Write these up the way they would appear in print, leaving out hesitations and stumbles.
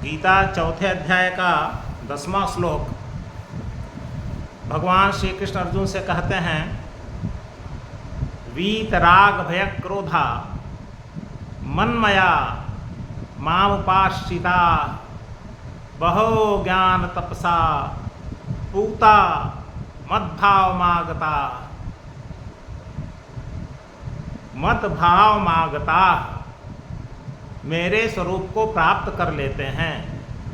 गीता चौथे अध्याय का 10वां श्लोक भगवान श्री कृष्ण अर्जुन से कहते हैं, वीत राग भय क्रोधा मन्मया मामुपाश्रिता बहो ज्ञान तपसा पूता मद्भावमागता मेरे स्वरूप को प्राप्त कर लेते हैं।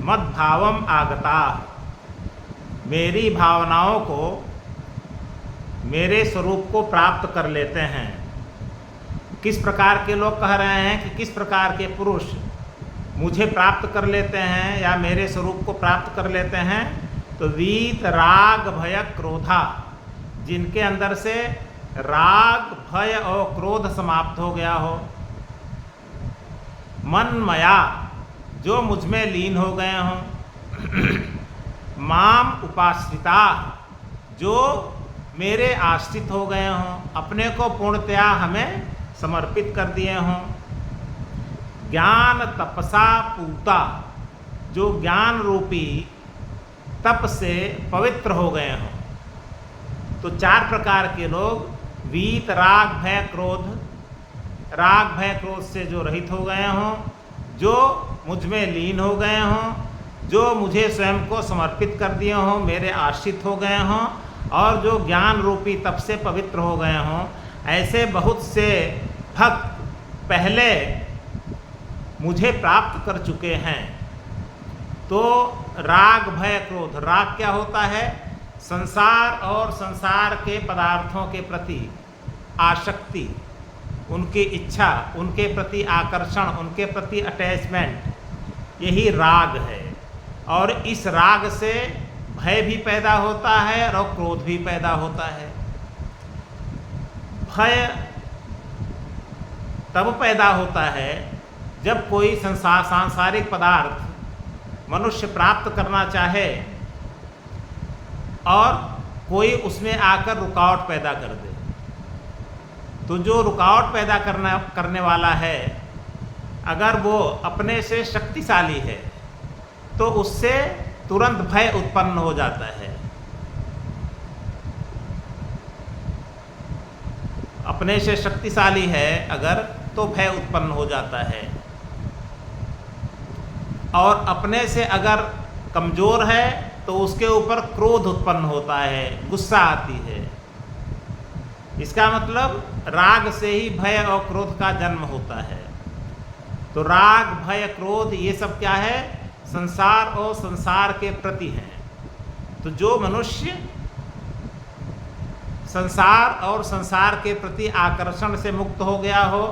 मद्भावम आगता, मेरी भावनाओं को, मेरे स्वरूप को प्राप्त कर लेते हैं। किस प्रकार के लोग कह रहे हैं कि किस प्रकार के पुरुष मुझे प्राप्त कर लेते हैं या मेरे स्वरूप को प्राप्त कर लेते हैं? तो वीत राग भय क्रोधा, जिनके अंदर से राग भय और क्रोध समाप्त हो गया हो। मनमया, जो मुझ में लीन हो गए हों। माम उपाश्रिता, जो मेरे आश्रित हो गए हों, अपने को पूर्णतया हमें समर्पित कर दिए हों। ज्ञान तपसा पूता, जो ज्ञान रूपी तप से पवित्र हो गए हों। तो चार प्रकार के लोग वीत राग भय क्रोध, राग भय क्रोध से जो रहित हो गए हों, जो मुझ में लीन हो गए हों, जो मुझे स्वयं को समर्पित कर दिए हों, मेरे आश्रित हो गए हों, और जो ज्ञान रूपी तप से पवित्र हो गए हों। ऐसे बहुत से भक्त पहले मुझे प्राप्त कर चुके हैं। तो राग भय क्रोध, राग क्या होता है? संसार और संसार के पदार्थों के प्रति आसक्ति, उनकी इच्छा, उनके प्रति आकर्षण, उनके प्रति अटैचमेंट, यही राग है। और इस राग से भय भी पैदा होता है और क्रोध भी पैदा होता है। भय तब पैदा होता है जब कोई सांसारिक पदार्थ मनुष्य प्राप्त करना चाहे और कोई उसमें आकर रुकावट पैदा कर दे। तो जो रुकावट पैदा करने वाला है, अगर वो अपने से शक्तिशाली है तो उससे तुरंत भय उत्पन्न हो जाता है। अपने से शक्तिशाली है अगर, तो भय उत्पन्न हो जाता है। और अपने से अगर कमज़ोर है तो उसके ऊपर क्रोध उत्पन्न होता है, गुस्सा आती है। इसका मतलब राग से ही भय और क्रोध का जन्म होता है। तो राग भय क्रोध ये सब क्या है? संसार और संसार के प्रति हैं। तो जो मनुष्य संसार और संसार के प्रति आकर्षण से मुक्त हो गया हो,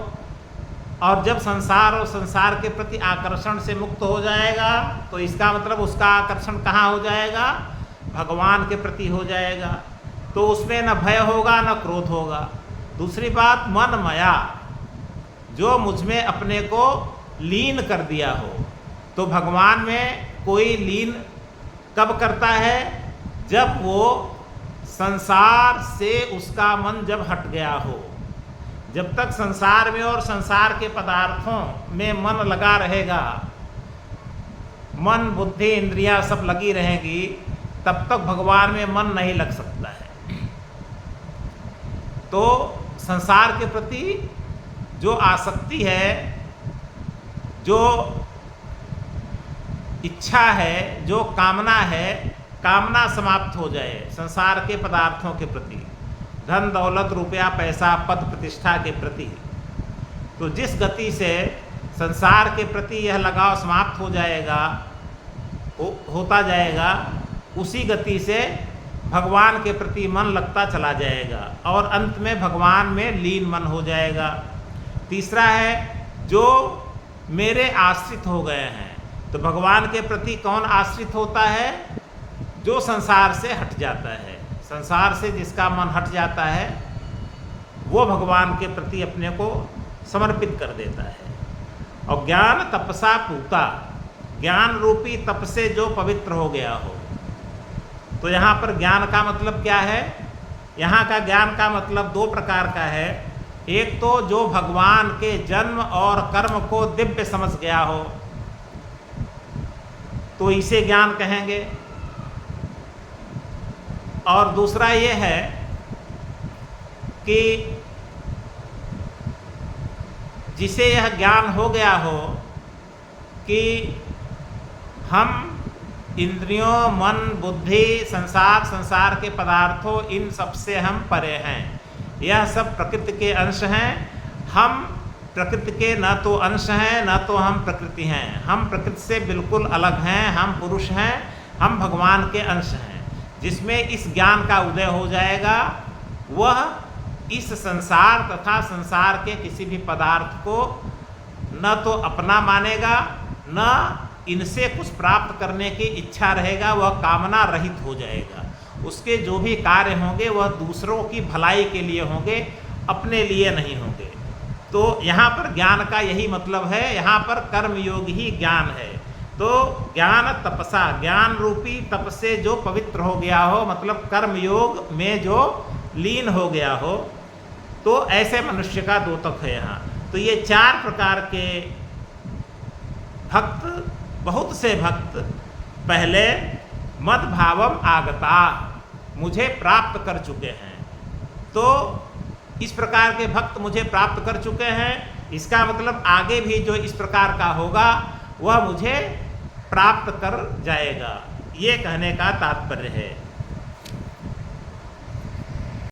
और जब संसार और संसार के प्रति आकर्षण से मुक्त हो जाएगा तो इसका मतलब उसका आकर्षण कहाँ हो जाएगा? भगवान के प्रति हो जाएगा। तो उसमें न भय होगा न क्रोध होगा। दूसरी बात, मनमया, जो मुझ में अपने को लीन कर दिया हो। तो भगवान में कोई लीन कब करता है? जब वो संसार से उसका मन जब हट गया हो। जब तक संसार में और संसार के पदार्थों में मन लगा रहेगा, मन बुद्धि इंद्रियां सब लगी रहेंगी, तब तक भगवान में मन नहीं लग सकता है। तो संसार के प्रति जो आसक्ति है, जो इच्छा है, जो कामना है, कामना समाप्त हो जाए संसार के पदार्थों के प्रति, धन दौलत रुपया पैसा पद प्रतिष्ठा के प्रति। तो जिस गति से संसार के प्रति यह लगाव समाप्त हो जाएगा, होता जाएगा, उसी गति से भगवान के प्रति मन लगता चला जाएगा और अंत में भगवान में लीन मन हो जाएगा। तीसरा है, जो मेरे आश्रित हो गए हैं। तो भगवान के प्रति कौन आश्रित होता है? जो संसार से हट जाता है। संसार से जिसका मन हट जाता है वो भगवान के प्रति अपने को समर्पित कर देता है। और ज्ञान तपसा पूता, ज्ञान रूपी तप से जो पवित्र हो गया हो। तो यहाँ पर ज्ञान का मतलब क्या है? यहाँ का ज्ञान का मतलब दो प्रकार का है। एक तो जो भगवान के जन्म और कर्म को दिव्य समझ गया हो, तो इसे ज्ञान कहेंगे। और दूसरा ये है कि जिसे यह ज्ञान हो गया हो कि हम इंद्रियों, मन, बुद्धि, संसार के पदार्थों, इन सब से हम परे हैं, यह सब प्रकृति के अंश हैं, हम प्रकृति के न तो अंश हैं न तो हम प्रकृति हैं, हम प्रकृति से बिल्कुल अलग हैं, हम पुरुष हैं, हम भगवान के अंश हैं। जिसमें इस ज्ञान का उदय हो जाएगा वह इस संसार तथा संसार के किसी भी पदार्थ को न तो अपना मानेगा, न इनसे कुछ प्राप्त करने की इच्छा रहेगा, वह कामना रहित हो जाएगा। उसके जो भी कार्य होंगे वह दूसरों की भलाई के लिए होंगे, अपने लिए नहीं होंगे। तो यहाँ पर ज्ञान का यही मतलब है, यहाँ पर कर्मयोग ही ज्ञान है। तो ज्ञान तपसा, ज्ञान रूपी तप से जो पवित्र हो गया हो, मतलब कर्मयोग में जो लीन हो गया हो, तो ऐसे मनुष्य का द्योतक है यहाँ। तो ये 4 प्रकार के भक्त, बहुत से भक्त पहले मद भावम आगता, मुझे प्राप्त कर चुके हैं। तो इस प्रकार के भक्त मुझे प्राप्त कर चुके हैं, इसका मतलब आगे भी जो इस प्रकार का होगा वह मुझे प्राप्त कर जाएगा, ये कहने का तात्पर्य है।